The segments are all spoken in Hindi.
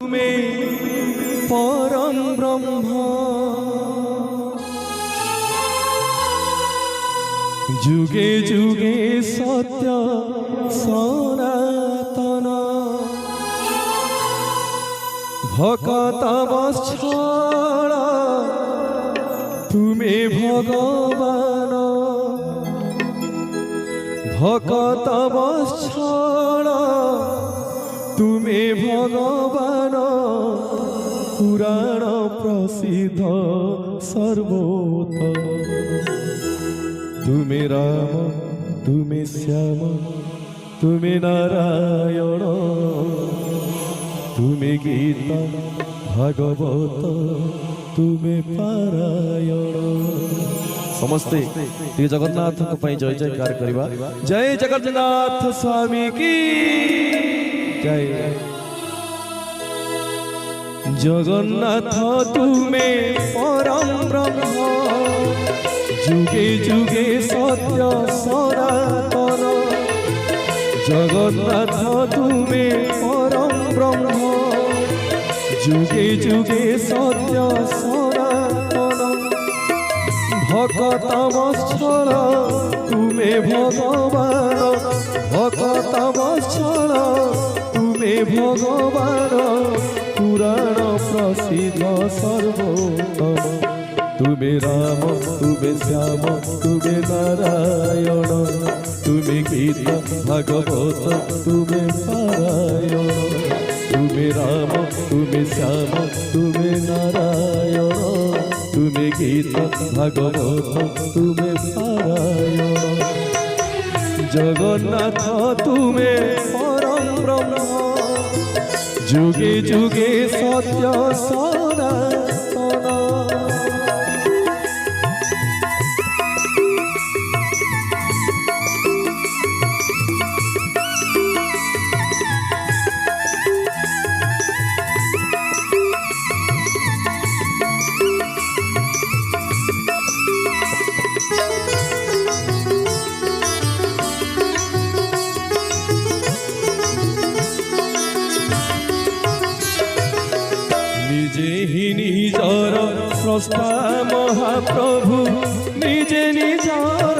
में परम ब्रह्म जुगे जुगे सत्य सनातन भक्त वत्सल तुमे भगवान भक्त वत्सल तुमे भगवान पुराण प्रसिद्ध सर्वोत्तम तुमे राम तुमे श्याम तुमे नारायण तुमे गीता भागवत तुमे पारायण समस्ते श्री जगन्नाथ जय जयकार करिबा जय जगन्नाथ स्वामी की जय। जगन्नाथ तुमे परम ब्रह्म जुगे जुगे सत्य सनातन जगन्नाथ तुमे परम ब्रह्म जुगे जुगे सत्य सनातन भक्त वत्सल तुमे भगवान भक्त वत्सल तुमे भगवान पुराण प्रसिद्ध सर्वोत्तम तुमे राम तुमे श्याम तुमे नारायण तुमे गीता भागवत तुमे पारायण तुमे राम तुमे श्याम तुमे नारायण तुमे गीता भागवत तुमे पारायण जगन्नाथ तुमे परम ब्रह्म जुगे जुगे सत्य सनातन। निजे ही निजर स्रष्टा महाप्रभु निजे निजर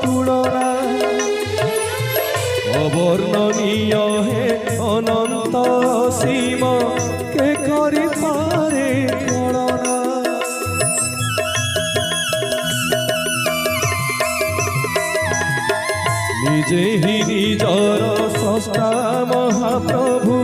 तुलना अवर्णनीय हे अनंत सीम के करि पारे गणना निजे ही निजर स्रष्टा महाप्रभु